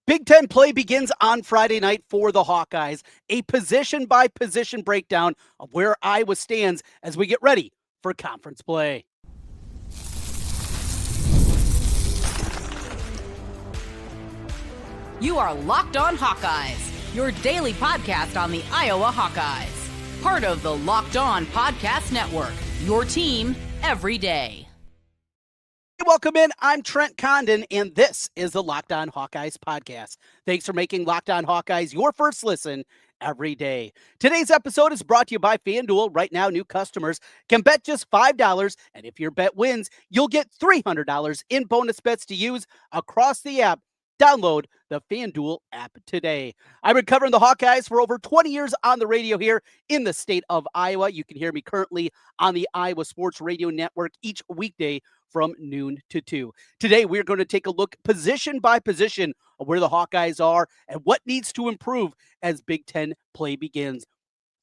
Big Ten play begins on Friday night for the Hawkeyes, a position-by-position breakdown of where Iowa stands as we get ready for conference play. You are Locked On Hawkeyes, your daily podcast on the Iowa Hawkeyes. Part of the Locked On Podcast Network, your team every day. Welcome in. I'm Trent Condon, and this is the Locked On Hawkeyes podcast. Thanks for making Locked On Hawkeyes your first listen every day. Today's episode is brought to you by FanDuel. Right now, new customers can bet just $5, and if your bet wins, you'll get $300 in bonus bets to use across the app. Download the FanDuel app today. I've been covering the Hawkeyes for over 20 years on the radio here in the state of Iowa. You can hear me currently on the Iowa Sports Radio Network each weekday from noon to 2. Today, we're going to take a look position by position of where the Hawkeyes are and what needs to improve as Big Ten play begins.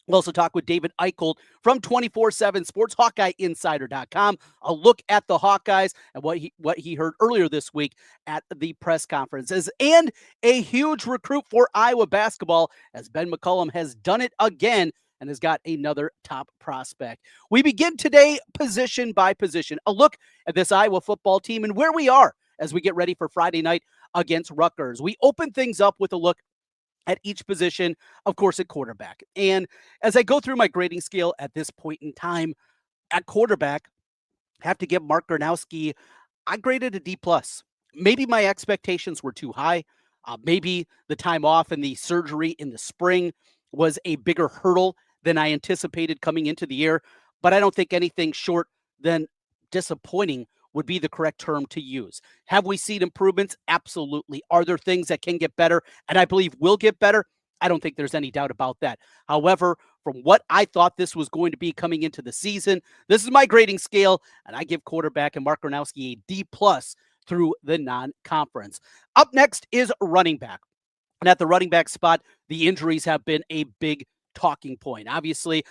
We'll also talk with David Eickholt from 24/7 Sports, HawkeyeInsider.com. A look at the Hawkeyes and what he heard earlier this week at the press conferences. And a huge recruit for Iowa basketball as Ben McCollum has done it again and has got another top prospect. We begin today position by position. A look at this Iowa football team and where we are as we get ready for Friday night against Rutgers. We open things up with a look at each position, of course, at quarterback. And as I go through my grading scale at this point in time, at quarterback, I have to give Mark Gronowski, I graded a D+. Maybe my expectations were too high. Maybe the time off and the surgery in the spring was a bigger hurdle than I anticipated coming into the year. But I don't think anything short than disappointing would be the correct term to use. Have we seen improvements? Absolutely. Are there things that can get better? And I believe will get better? I don't think there's any doubt about that. However, from what I thought this was going to be coming into the season, this is my grading scale, and I give quarterback and Mark Gronowski a D+ through the non-conference. Up next is running back. And at the running back spot, the injuries have been a big talking point. Obviously,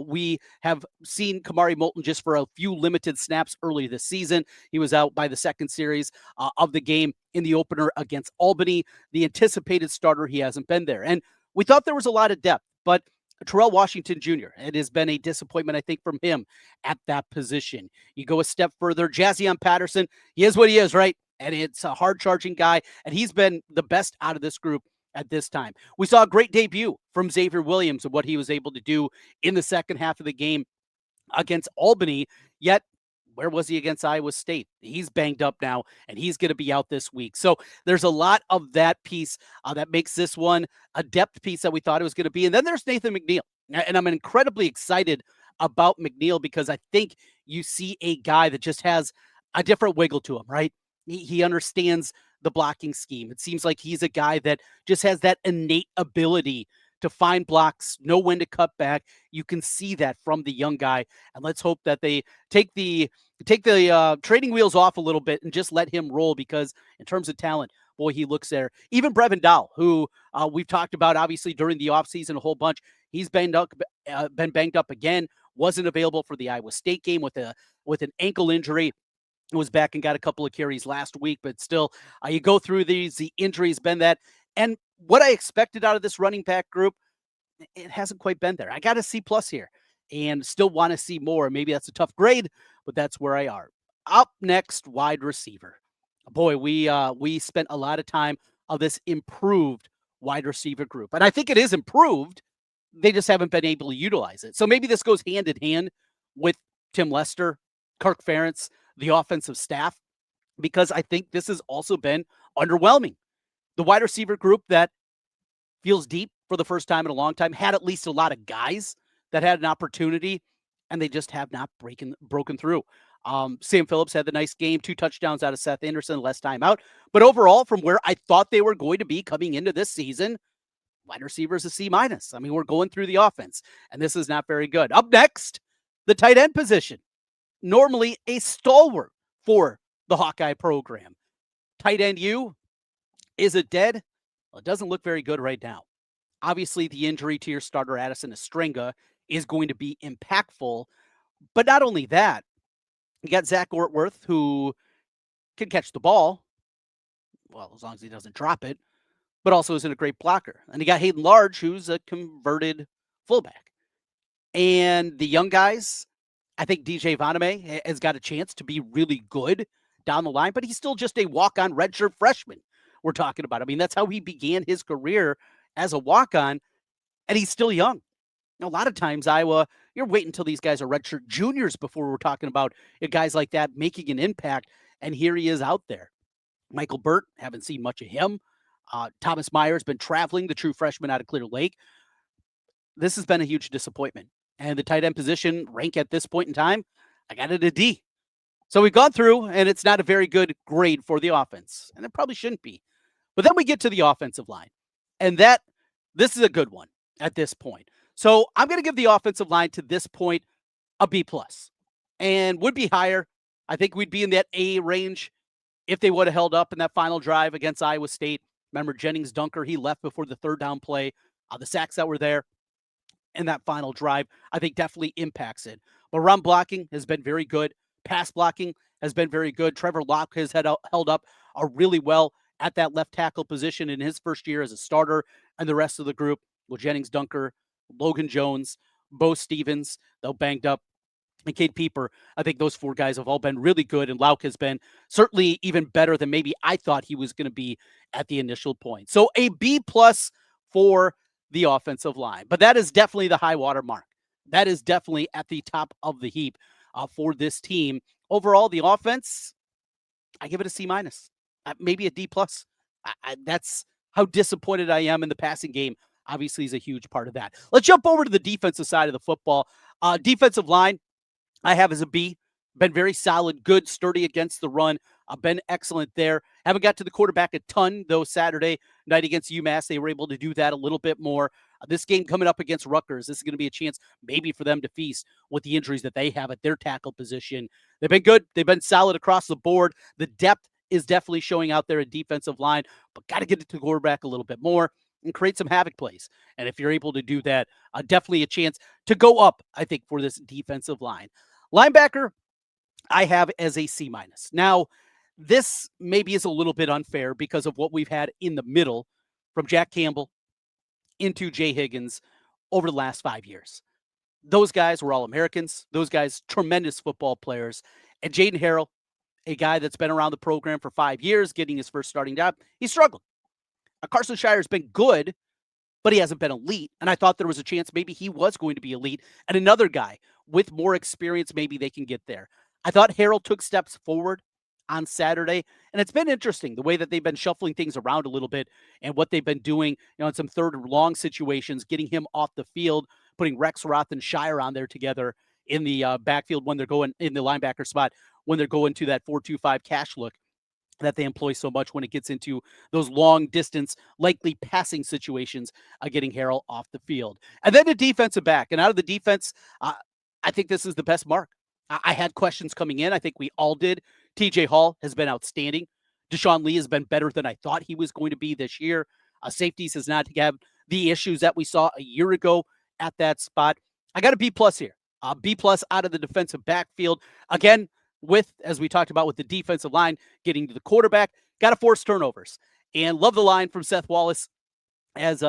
we have seen Kamari Moulton just for a few limited snaps early this season. He was out by the second series of the game in the opener against Albany. The anticipated starter, he hasn't been there. And we thought there was a lot of depth, but Terrell Washington Jr., it has been a disappointment, I think, from him at that position. You go a step further, Jazion Patterson, he is what he is, right? And it's a hard-charging guy, and he's been the best out of this group at this time. We saw a great debut from Xavier Williams and what he was able to do in the second half of the game against Albany, yet where was he against Iowa State? He's banged up now, and he's going to be out this week. So there's a lot of that piece that makes this one a depth piece that we thought it was going to be. And then there's Nathan McNeil, and I'm incredibly excited about McNeil because I think you see a guy that just has a different wiggle to him, right? He understands the blocking scheme. It seems like he's a guy that just has that innate ability to find blocks, know when to cut back. You can see that from the young guy, and let's hope that they take the training wheels off a little bit and just let him roll because in terms of talent, boy, he looks there. Even Brevin Dahl, who we've talked about obviously during the offseason a whole bunch, he's been banged up again, wasn't available for the Iowa State game with an ankle injury. Was back and got a couple of carries last week, but still, you go through these, the injuries been that. And what I expected out of this running back group, it hasn't quite been there. I got a C+ here and still want to see more. Maybe that's a tough grade, but that's where I are. Up next, wide receiver. Boy, we spent a lot of time of this improved wide receiver group. And I think it is improved. They just haven't been able to utilize it. So maybe this goes hand in hand with Tim Lester, Kirk Ferentz, the offensive staff, because I think this has also been underwhelming. The wide receiver group that feels deep for the first time in a long time had at least a lot of guys that had an opportunity, and they just have not broken through. Sam Phillips had the nice game, 2 touchdowns out of Seth Anderson, less time out. But overall, from where I thought they were going to be coming into this season, wide receivers a C-. I mean, we're going through the offense, and this is not very good. Up next, the tight end position. Normally a stalwart for the Hawkeye program. Tight end U, is it dead? Well, it doesn't look very good right now. Obviously, the injury to your starter, Addison Estrenga, is going to be impactful. But not only that, you got Zach Ortworth, who can catch the ball, well, as long as he doesn't drop it. but also isn't a great blocker. And you got Hayden Large, who's a converted fullback. And the young guys, I think DJ Vaname has got a chance to be really good down the line, but he's still just a walk-on redshirt freshman we're talking about. I mean, that's how he began his career as a walk-on, and he's still young. A lot of times, Iowa, you're waiting until these guys are redshirt juniors before we're talking about guys like that making an impact, and here he is out there. Michael Burt, haven't seen much of him. Thomas Meyer's been traveling, the true freshman out of Clear Lake. This has been a huge disappointment. And the tight end position rank at this point in time, I got it a D. So we've gone through, and it's not a very good grade for the offense, and it probably shouldn't be. But then we get to the offensive line, and this is a good one at this point. So I'm going to give the offensive line to this point a B plus, and would be higher. I think we'd be in that A range if they would have held up in that final drive against Iowa State. Remember Jennings Dunker, he left before the third down play. The sacks that were there in that final drive, I think definitely impacts it. But run blocking has been very good. Pass blocking has been very good. Trevor Locke has held up really well at that left tackle position in his first year as a starter, and the rest of the group with Jennings Dunker, Logan Jones, Bo Stevens, though banged up, and Cade Pieper. I think those four guys have all been really good, and Lauck has been certainly even better than maybe I thought he was going to be at the initial point. So a B plus for the offensive line, but that is definitely the high water mark. That is definitely at the top of the heap for this team. Overall, the offense, I give it a C minus, maybe a D plus. That's how disappointed I am in the passing game. Obviously, is a huge part of that. Let's jump over to the defensive side of the football. Defensive line, I have as a B. Been very solid, good, sturdy against the run. Been excellent there. Haven't got to the quarterback a ton, though, Saturday night against UMass. They were able to do that a little bit more. This game coming up against Rutgers, this is going to be a chance maybe for them to feast with the injuries that they have at their tackle position. They've been good. They've been solid across the board. The depth is definitely showing out there at defensive line, but got to get it to the quarterback a little bit more and create some havoc plays. And if you're able to do that, definitely a chance to go up, I think, for this defensive line. Linebacker, I have as a C minus. Now, this maybe is a little bit unfair because of what we've had in the middle from Jack Campbell into Jay Higgins over the last 5 years. Those guys were all Americans. Those guys, tremendous football players. And Jaden Harrell, a guy that's been around the program for 5 years, getting his first starting job, he's struggled. Carson Shire's been good, but he hasn't been elite. And I thought there was a chance maybe he was going to be elite. And another guy with more experience, maybe they can get there. I thought Harrell took steps forward on Saturday, and it's been interesting the way that they've been shuffling things around a little bit and what they've been doing, in some third and long situations, getting him off the field, putting Rex Roth and Shire on there together in the backfield when they're going in the linebacker spot, when they're going to that 4-2-5 cash look that they employ so much when it gets into those long distance, likely passing situations, getting Harrell off the field. And then the defensive back. And out of the defense, I think this is the best mark. I had questions coming in. I think we all did. TJ Hall has been outstanding. Deshaun Lee has been better than I thought he was going to be this year. Safeties has not had the issues that we saw a year ago at that spot. I got a B plus here. B plus out of the defensive backfield. Again, with, as we talked about with the defensive line, getting to the quarterback, got to force turnovers. And love the line from Seth Wallace as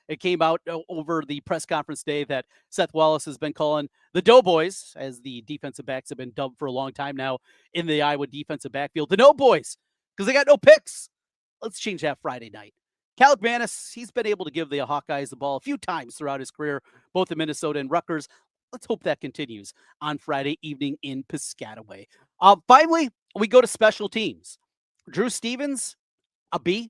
it came out over the press conference day that Seth Wallace has been calling the Doughboys, as the defensive backs have been dubbed for a long time now in the Iowa defensive backfield, the No Boys, because they got no picks. Let's change that Friday night. Cal McManus, he's been able to give the Hawkeyes the ball a few times throughout his career, both in Minnesota and Rutgers. Let's hope that continues on Friday evening in Piscataway. Finally, we go to special teams. Drew Stevens, a B.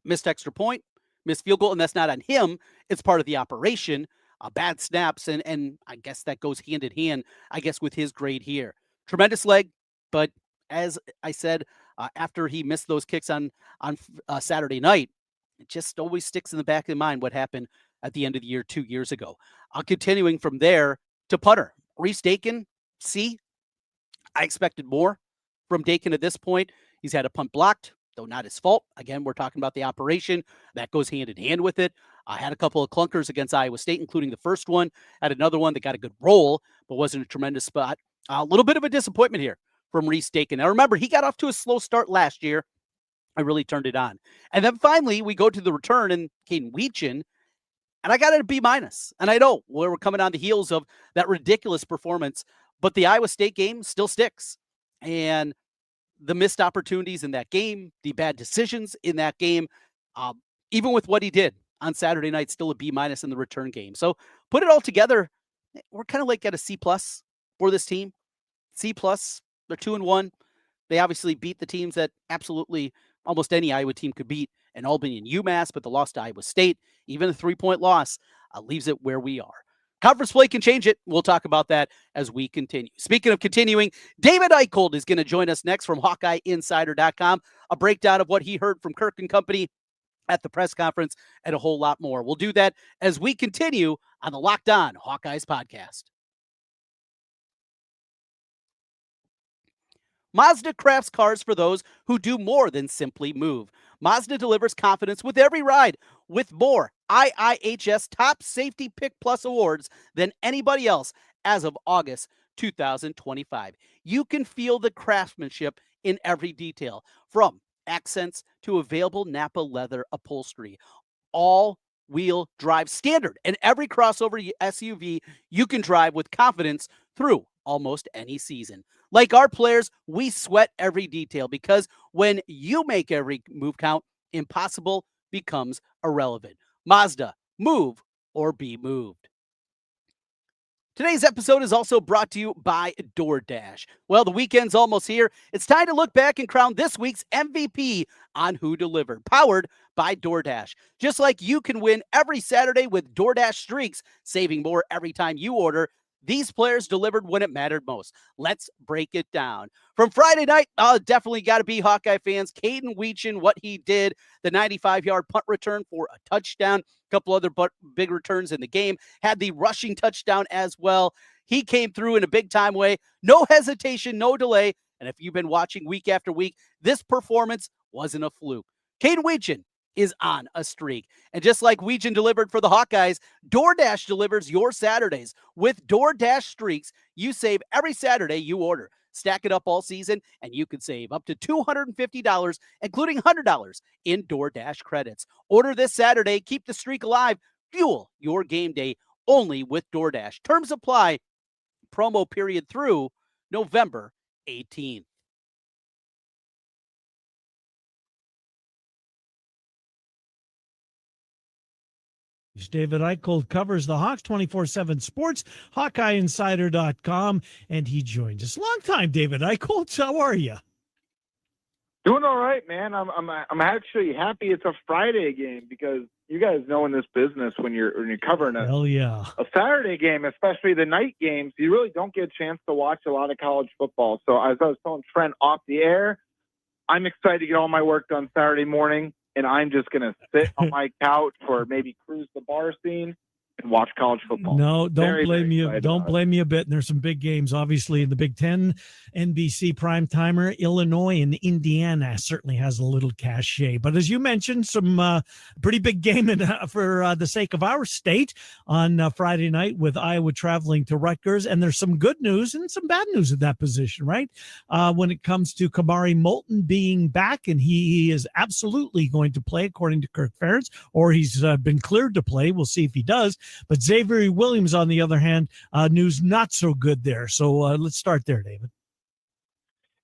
Missed extra point, missed field goal, and that's not on him. It's part of the operation. Bad snaps, and I guess that goes hand in hand, I guess, with his grade here. Tremendous leg, but as I said, after he missed those kicks on Saturday night, it just always sticks in the back of the mind what happened at the end of the year 2 years ago. Continuing from there to punter. Reese Dakin, C. I expected more from Dakin at this point. He's had a punt blocked, though not his fault. Again, we're talking about the operation. That goes hand in hand with it. I had a couple of clunkers against Iowa State, including the first one. Had another one that got a good roll, but wasn't a tremendous spot. A little bit of a disappointment here from Reese Dakin. Now, remember, he got off to a slow start last year. I really turned it on. And then finally, we go to the return and Caden Weechin, and I got it a B minus. And I know we're coming on the heels of that ridiculous performance, but the Iowa State game still sticks. And the missed opportunities in that game, the bad decisions in that game, even with what he did on Saturday night, still a B minus in the return game. So put it all together, we're kind of like at a C plus for this team. C plus. They're 2-1. They obviously beat the teams that absolutely almost any Iowa team could beat, and Albany and UMass, but the loss to Iowa State, even a 3-point loss, leaves it where we are. Conference play can change it. We'll talk about that as we continue. Speaking of continuing, David Eickholt is going to join us next from HawkeyeInsider.com, a breakdown of what he heard from Kirk and company at the press conference and a whole lot more. We'll do that as we continue on the Locked On Hawkeyes podcast. Mazda crafts cars for those who do more than simply move. Mazda delivers confidence with every ride, with more IIHS Top Safety Pick Plus awards than anybody else as of August 2025. You can feel the craftsmanship in every detail, from accents to available Napa leather upholstery. All-wheel drive standard, and every crossover SUV you can drive with confidence through almost any season. Like our players, we sweat every detail, because when you make every move count, impossible becomes irrelevant. Mazda, move or be moved. Today's episode is also brought to you by DoorDash. Well, the weekend's almost here. It's time to look back and crown this week's MVP on Who Delivered, powered by DoorDash. Just like you can win every Saturday with DoorDash Streaks, saving more every time you order, these players delivered when it mattered most. Let's break it down. From Friday night, definitely got to be Hawkeye fans. Caden Weechin, what he did, the 95-yard punt return for a touchdown, a couple other big returns in the game, had the rushing touchdown as well. He came through in a big-time way. No hesitation, no delay. And if you've been watching week after week, this performance wasn't a fluke. Caden Weechin is on a streak. And just like Weechin delivered for the Hawkeyes, DoorDash delivers your Saturdays. With DoorDash Streaks, you save every Saturday you order. Stack it up all season, and you could save up to $250, including $100 in DoorDash credits. Order this Saturday. Keep the streak alive. Fuel your game day only with DoorDash. Terms apply. Promo period through November 18th. David Eickholt covers the Hawks 24/7 Sports, HawkeyeInsider.com, and he joined us. Long time, David Eickholt. How are you? Doing all right, man. I'm actually happy it's a Friday game, because you guys know in this business when you're covering a Saturday game, especially the night games, you really don't get a chance to watch a lot of college football. So as I was telling Trent off the air, I'm excited to get all my work done Saturday morning, and I'm just going to sit on my couch or maybe cruise the bar scene and watch college football. No, don't blame you. Don't blame you a bit. And there's some big games, obviously, in the Big Ten, NBC prime timer. Illinois and Indiana certainly has a little cachet. But as you mentioned, some pretty big game for the sake of our state on Friday night, with Iowa traveling to Rutgers. And there's some good news and some bad news at that position, right? When it comes to Kamari Moulton being back, and he is absolutely going to play, according to Kirk Ferentz, or he's been cleared to play. We'll see if he does. But Xavier Williams, on the other hand, news not so good there. So let's start there, David.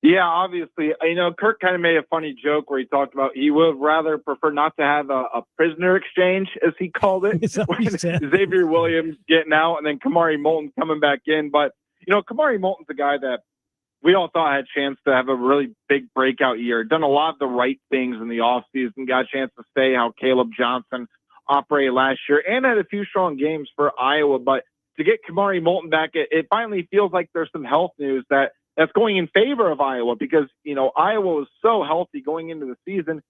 Yeah, obviously. Kirk kind of made a funny joke where he talked about he would rather prefer not to have a prisoner exchange, as he called it. Xavier Williams getting out and then Kamari Moulton coming back in. But, Kamari Moulton's a guy that we all thought had a chance to have a really big breakout year. Done a lot of the right things in the offseason. Got a chance to stay how Caleb Johnson operated last year, and had a few strong games for Iowa. But to get Kamari Moulton back, it finally feels like there's some health news that's going in favor of Iowa, because, Iowa was so healthy going into the season.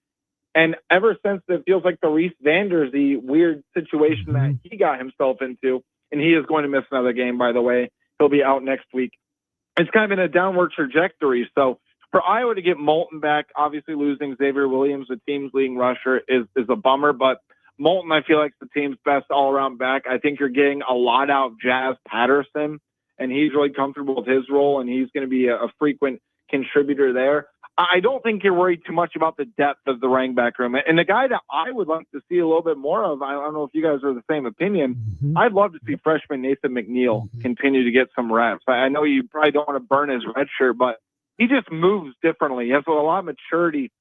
And ever since, it feels like the Reese Vandersee weird situation that he got himself into, and he is going to miss another game, by the way. He'll be out next week. It's kind of in a downward trajectory. So for Iowa to get Moulton back, obviously losing Xavier Williams, the team's leading rusher, is a bummer. But Moulton, I feel like, the team's best all-around back. I think you're getting a lot out of Jazz Patterson, and he's really comfortable with his role, and he's going to be a frequent contributor there. I don't think you're worried too much about the depth of the running back room. And the guy that I would like to see a little bit more of, I don't know if you guys are the same opinion, I'd love to see freshman Nathan McNeil continue to get some reps. I know you probably don't want to burn his red shirt, but he just moves differently. He has a lot of maturity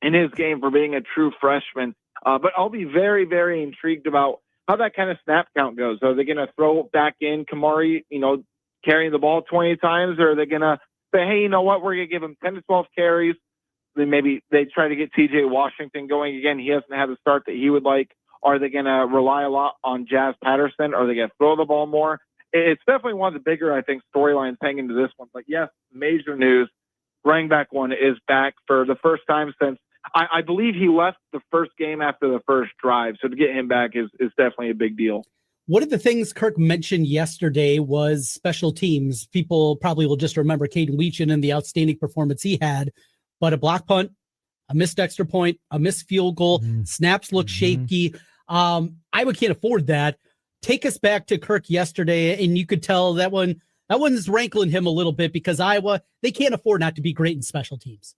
in his game for being a true freshman. But I'll be very, very intrigued about how that kind of snap count goes. Are they going to throw back in Kamari, carrying the ball 20 times, or are they going to say, hey, you know what, we're going to give him 10 to 12 carries. Then maybe they try to get TJ Washington going again. He hasn't had the start that he would like. Are they going to rely a lot on Jazz Patterson? Are they going to throw the ball more? It's definitely one of the bigger, I think, storylines hanging to this one. But yes, major news. Running back one is back for the first time since I believe he left the first game after the first drive. So to get him back is definitely a big deal. One of the things Kirk mentioned yesterday was special teams. People probably will just remember Caden Weechin and the outstanding performance he had, but a block punt, a missed extra point, a missed field goal, snaps look shaky. Iowa can't afford that. Take us back to Kirk yesterday, and you could tell that one's rankling him a little bit because Iowa, they can't afford not to be great in special teams.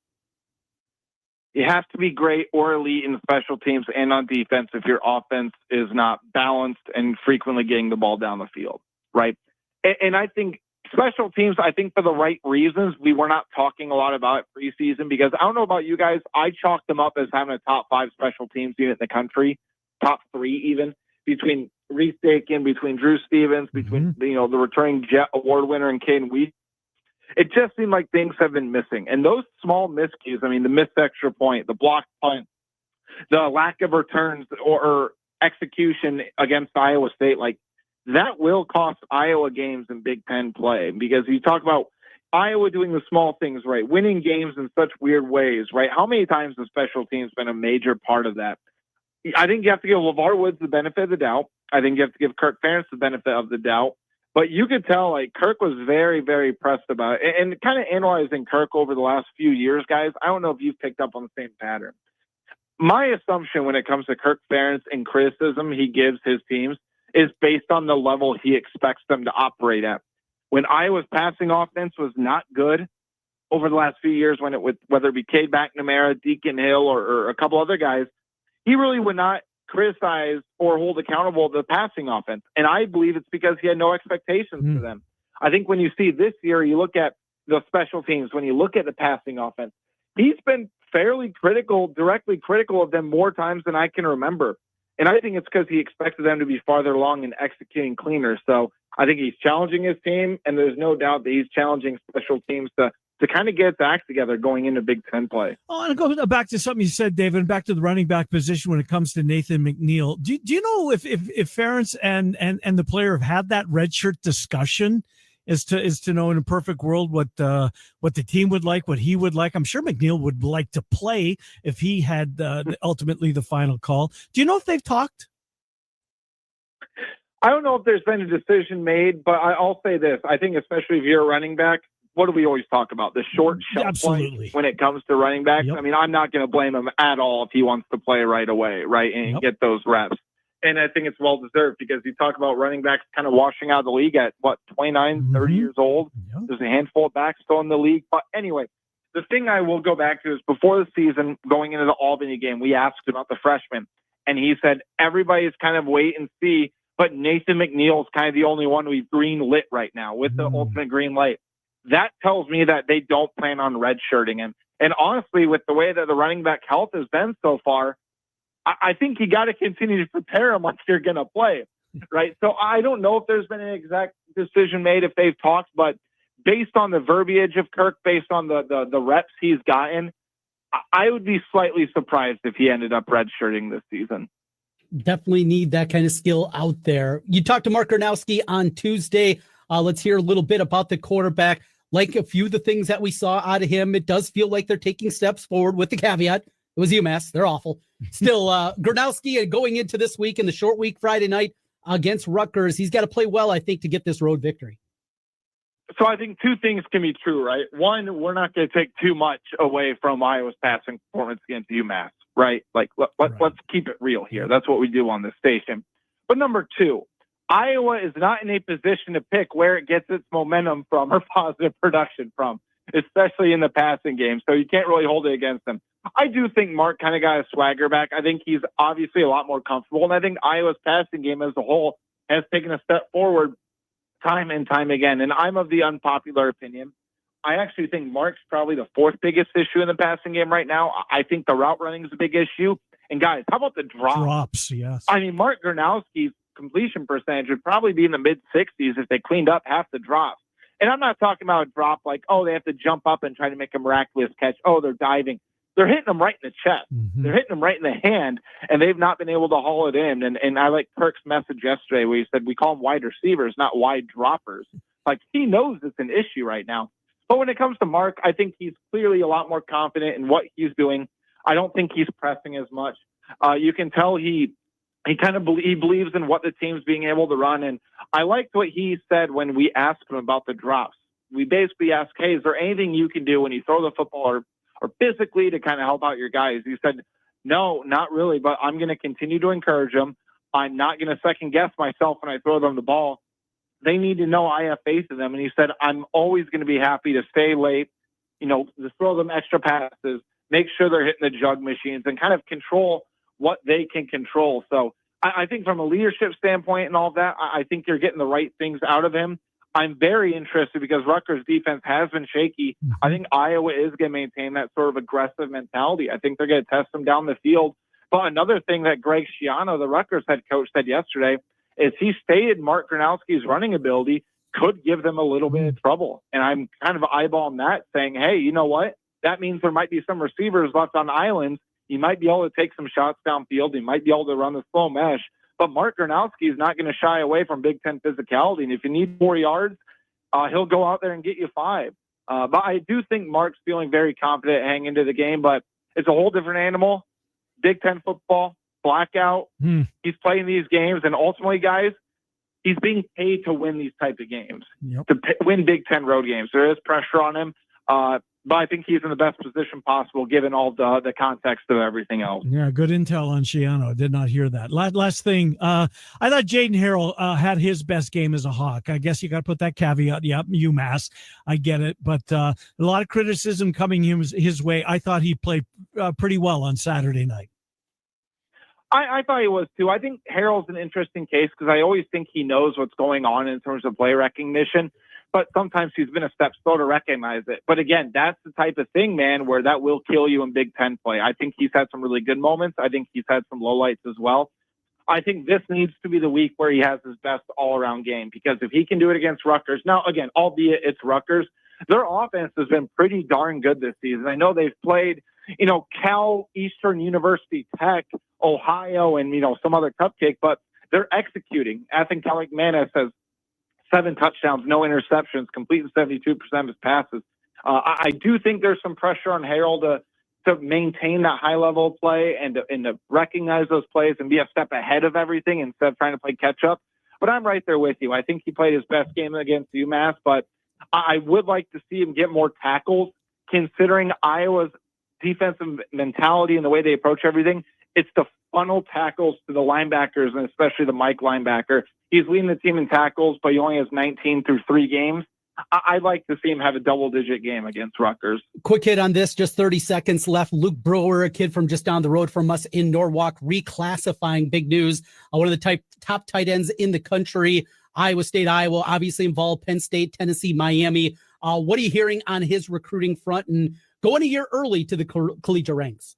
You have to be great or elite in special teams and on defense if your offense is not balanced and frequently getting the ball down the field, right? And I think special teams, I think for the right reasons, we were not talking a lot about it preseason because I don't know about you guys, I chalked them up as having a top 5 special teams unit in the country, top 3 even, between Reese Dakin, between Drew Stevens, between the returning Jet Award winner and Caden Weed. It just seemed like things have been missing. And those small miscues, I mean, the missed extra point, the blocked punt, the lack of returns or execution against Iowa State, like that will cost Iowa games in Big Ten play because you talk about Iowa doing the small things right, winning games in such weird ways, right? How many times has special teams been a major part of that? I think you have to give LeVar Woods the benefit of the doubt. I think you have to give Kirk Ferentz the benefit of the doubt. But you could tell, like, Kirk was very, very pressed about it. And kind of analyzing Kirk over the last few years, guys, I don't know if you've picked up on the same pattern. My assumption when it comes to Kirk Ferentz and criticism he gives his teams is based on the level he expects them to operate at. When Iowa's passing offense was not good over the last few years, whether it be Cade McNamara, Deacon Hill, or a couple other guys, he really would not criticize or hold accountable the passing offense. And I believe it's because he had no expectations for them. I think when you see this year, you look at the special teams, when you look at the passing offense, he's been fairly critical, directly critical of them more times than I can remember. And I think it's because he expected them to be farther along and executing cleaner. So I think he's challenging his team, and there's no doubt that he's challenging special teams to kind of get its act together going into Big Ten play. Oh, and go back to something you said, David, back to the running back position when it comes to Nathan McNeil. Do you know if Ferentz and the player have had that redshirt discussion as to know in a perfect world what the team would like, what he would like? I'm sure McNeil would like to play if he had ultimately the final call. Do you know if they've talked? I don't know if there's been a decision made, but I'll say this. I think especially if you're a running back, what do we always talk about? The short shelf life when it comes to running backs. Yep. I mean, I'm not going to blame him at all if he wants to play right away, right, and get those reps. And I think it's well-deserved because you talk about running backs kind of washing out of the league at, 29, 30 years old. Yep. There's a handful of backs still in the league. But anyway, the thing I will go back to is before the season, going into the Albany game, we asked about the freshman. And he said, everybody's kind of wait and see, but Nathan McNeil's kind of the only one we've green lit right now with the ultimate green light. That tells me that they don't plan on redshirting him. And honestly, with the way that the running back health has been so far, I think you got to continue to prepare him like you're going to play, right? So I don't know if there's been an exact decision made, if they've talked, but based on the verbiage of Kirk, based on the reps he's gotten, I would be slightly surprised if he ended up redshirting this season. Definitely need that kind of skill out there. You talked to Mark Gronowski on Tuesday. Let's hear a little bit about the quarterback. Like a few of the things that we saw out of him, it does feel like they're taking steps forward with the caveat. It was UMass. They're awful. Still, Gronowski going into this week in the short week Friday night against Rutgers, he's got to play well, I think, to get this road victory. So I think two things can be true, right? One, we're not going to take too much away from Iowa's passing performance against UMass, right? Like, let's keep it real here. That's what we do on this station. But number two, Iowa is not in a position to pick where it gets its momentum from or positive production from. especially in the passing game. So you can't really hold it against him. I do think Mark kind of got his swagger back. I think he's obviously a lot more comfortable. And I think Iowa's passing game as a whole has taken a step forward time and time again. And I'm of the unpopular opinion. I actually think Mark's probably the fourth biggest issue in the passing game right now. I think the route running is a big issue. And guys, how about the drops? Yes. I mean, Mark Gronowski's completion percentage would probably be in the mid-60s if they cleaned up half the drops. And I'm not talking about a drop like, oh, they have to jump up and try to make a miraculous catch. Oh, they're diving. They're hitting them right in the chest. Mm-hmm. They're hitting them right in the hand, and they've not been able to haul it in. And I like Kirk's message yesterday where he said we call them wide receivers, not wide droppers. Like, he knows it's an issue right now. But when it comes to Mark, I think he's clearly a lot more confident in what he's doing. I don't think he's pressing as much. You can tell he kind of he believes in what the team's being able to run. And I liked what he said when we asked him about the drops. We basically asked, hey, is there anything you can do when you throw the football or physically to kind of help out your guys? He said, no, not really, but I'm going to continue to encourage them. I'm not going to second guess myself when I throw them the ball. They need to know I have faith in them. And he said, I'm always going to be happy to stay late, to throw them extra passes, make sure they're hitting the jug machines and kind of control what they can control. So I think from a leadership standpoint and all that, I think you're getting the right things out of him. I'm very interested because Rutgers defense has been shaky. I think Iowa is going to maintain that sort of aggressive mentality. I think they're going to test them down the field. But another thing that Greg Schiano, the Rutgers head coach, said yesterday is he stated Mark Gronowski's running ability could give them a little bit of trouble. And I'm kind of eyeballing that, saying, hey, you know what? That means there might be some receivers left on islands. He might be able to take some shots downfield. He might be able to run the slow mesh. But Mark Gronowski is not going to shy away from Big Ten physicality. And if you need 4 yards, he'll go out there and get you 5. But I do think Mark's feeling very confident hanging into the game. But it's a whole different animal. Big Ten football, blackout. He's playing these games. And ultimately, guys, he's being paid to win these type of games, to win Big Ten road games. There is pressure on him. But I think he's in the best position possible given all the context of everything else. Yeah, good intel on Schiano. I did not hear that. Last thing, I thought Jaden Harrell had his best game as a Hawk. I guess you got to put that caveat. Yep, UMass. I get it. But a lot of criticism coming his way. I thought he played pretty well on Saturday night. I thought he was too. I think Harrell's an interesting case because I always think he knows what's going on in terms of play recognition. But sometimes he's been a step slow to recognize it. But again, that's the type of thing, man, where that will kill you in Big Ten play. I think he's had some really good moments. I think he's had some lowlights as well. I think this needs to be the week where he has his best all-around game because if he can do it against Rutgers, now, again, albeit it's Rutgers, their offense has been pretty darn good this season. I know they've played, Cal, Eastern University, Tech, Ohio, and, some other cupcake, but they're executing. Ethan Kellick-Manis has 7 touchdowns, no interceptions, completing 72% of his passes. I do think there's some pressure on Harrell to maintain that high level of play and to recognize those plays and be a step ahead of everything instead of trying to play catch up. But I'm right there with you. I think he played his best game against UMass, but I would like to see him get more tackles considering Iowa's defensive mentality and the way they approach everything. It's to funnel tackles to the linebackers and especially the Mike linebacker. He's leading the team in tackles, but he only has 19 through 3 games. I'd like to see him have a double-digit game against Rutgers. Quick hit on this, just 30 seconds left. Luke Brewer, a kid from just down the road from us in Norwalk, reclassifying. Big news. One of the top tight ends in the country. Iowa State, Iowa, obviously involved Penn State, Tennessee, Miami. What are you hearing on his recruiting front and going a year early to the collegiate ranks?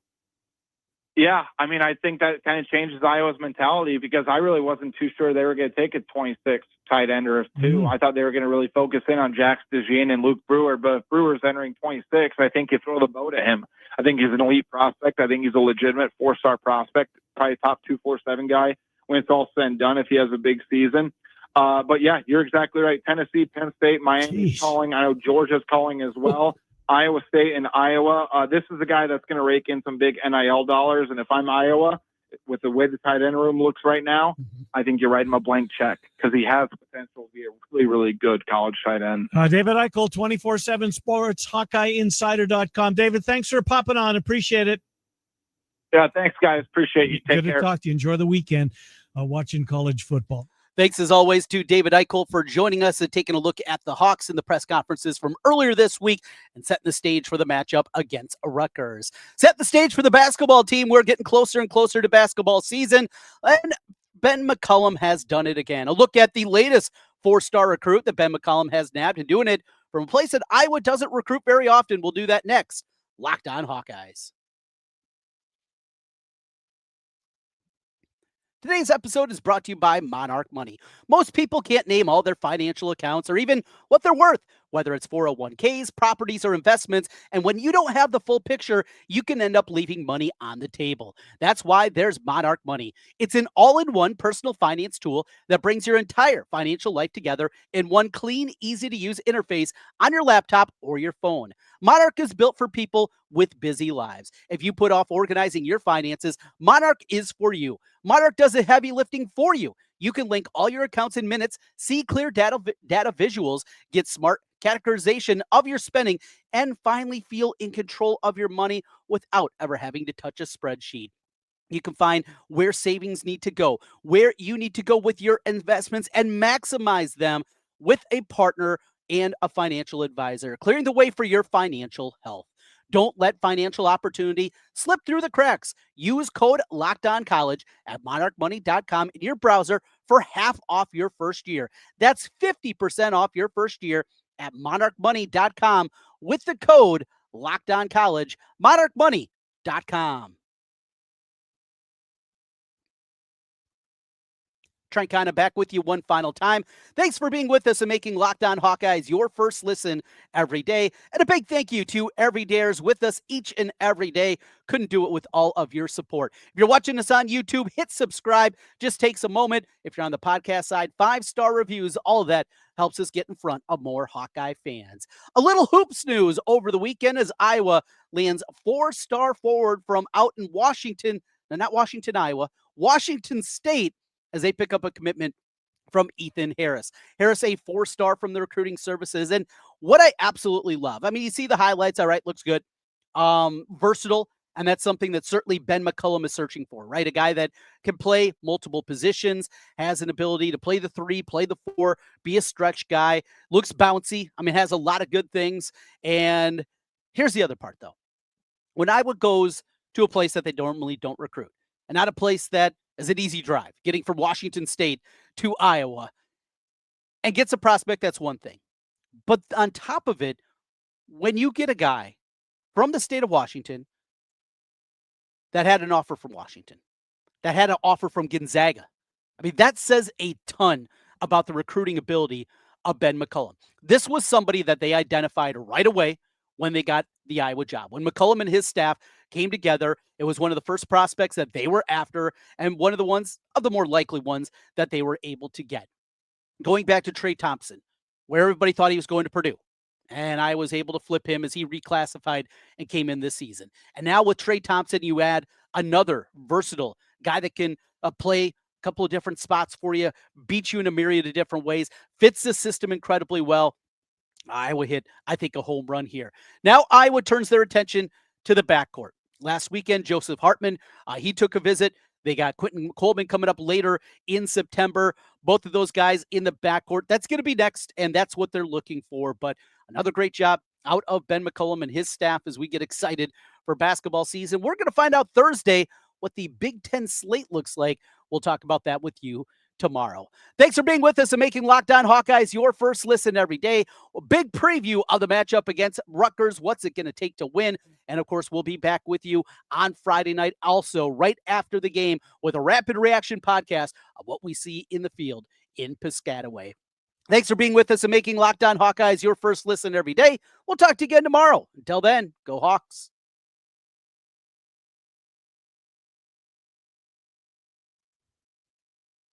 Yeah, I think that kind of changes Iowa's mentality because I really wasn't too sure they were going to take a 26 tight end or 2. I thought they were going to really focus in on Jax DeJean and Luke Brewer, but if Brewer's entering 26, I think you throw the boat at him. I think he's an elite prospect. I think he's a legitimate 4-star prospect, probably top 247 guy when it's all said and done if he has a big season. But yeah, you're exactly right. Tennessee, Penn State, Miami's calling. I know Georgia's calling as well. Iowa State and Iowa. This is a guy that's going to rake in some big NIL dollars. And if I'm Iowa, with the way the tight end room looks right now, I think you're writing him a blank check because he has potential to be a really, really good college tight end. David Eickholt, 24/7 Sports, HawkeyeInsider.com. David, thanks for popping on. Appreciate it. Yeah, thanks, guys. Appreciate you. Take care. Good to talk to you. Enjoy the weekend watching college football. Thanks as always to David Eickholt for joining us and taking a look at the Hawks in the press conferences from earlier this week and setting the stage for the matchup against Rutgers. Set the stage for the basketball team. We're getting closer and closer to basketball season, and Ben McCollum has done it again. A look at the latest four-star recruit that Ben McCollum has nabbed, and doing it from a place that Iowa doesn't recruit very often. We'll do that next. Locked on Hawkeyes. Today's episode is brought to you by Monarch Money. Most people can't name all their financial accounts or even what they're worth, whether it's 401ks, properties, or investments. And when you don't have the full picture, you can end up leaving money on the table. That's why there's Monarch Money. It's an all-in-one personal finance tool that brings your entire financial life together in one clean, easy-to-use interface on your laptop or your phone. Monarch is built for people with busy lives. If you put off organizing your finances, Monarch is for you. Monarch does the heavy lifting for you. You can link all your accounts in minutes, see clear data visuals, get smart categorization of your spending, and finally feel in control of your money without ever having to touch a spreadsheet. You can find where savings need to go, where you need to go with your investments, and maximize them with a partner and a financial advisor, clearing the way for your financial health. Don't let financial opportunity slip through the cracks. Use code LOCKEDONCollege at monarchmoney.com in your browser for half off your first year. That's 50% off your first year at monarchmoney.com with the code LOCKEDONCollege, monarchmoney.com. Trent Condon back with you one final time. Thanks for being with us and making Locked On Hawkeyes your first listen every day. And a big thank you to everydayers with us each and every day. Couldn't do it with all of your support. If you're watching us on YouTube, hit subscribe. Just takes a moment. If you're on the podcast side, 5-star reviews, all of that helps us get in front of more Hawkeye fans. A little hoops news over the weekend as Iowa lands 4-star forward from out in Washington, not Washington, Iowa, Washington State, as they pick up a commitment from Ethan Harris. Harris, a 4-star from the recruiting services. And what I absolutely love, I mean, you see the highlights, all right, looks good. Versatile, and that's something that certainly Ben McCollum is searching for, right? A guy that can play multiple positions, has an ability to play the 3, play the 4, be a stretch guy, looks bouncy, I mean, has a lot of good things. And here's the other part, though. When Iowa goes to a place that they normally don't recruit, and not a place that is an easy drive, getting from Washington State to Iowa, and gets a prospect, that's one thing. But on top of it, when you get a guy from the state of Washington that had an offer from Washington, that had an offer from Gonzaga, I mean, that says a ton about the recruiting ability of Ben McCollum. This was somebody that they identified right away when they got the Iowa job. When McCollum and his staff came together, it was one of the first prospects that they were after, and one of the ones of the more likely ones that they were able to get. Going back to Trey Thompson, where everybody thought he was going to Purdue, and I was able to flip him as he reclassified and came in this season. And now with Trey Thompson, you add another versatile guy that can play a couple of different spots for you, beat you in a myriad of different ways, fits the system incredibly well. Iowa hit, I think, a home run here. Now Iowa turns their attention to the backcourt. Last weekend, Joseph Hartman, he took a visit. They got Quentin Coleman coming up later in September. Both of those guys in the backcourt. That's going to be next, and that's what they're looking for. But another great job out of Ben McCollum and his staff as we get excited for basketball season. We're going to find out Thursday what the Big Ten slate looks like. We'll talk about that with you tomorrow. Thanks for being with us and making Locked On Hawkeyes your first listen every day. A big preview of the matchup against Rutgers. What's it going to take to win? And of course, we'll be back with you on Friday night, also right after the game, with a rapid reaction podcast of what we see in the field in Piscataway. Thanks for being with us and making Locked On Hawkeyes your first listen every day. We'll talk to you again tomorrow. Until then, go Hawks.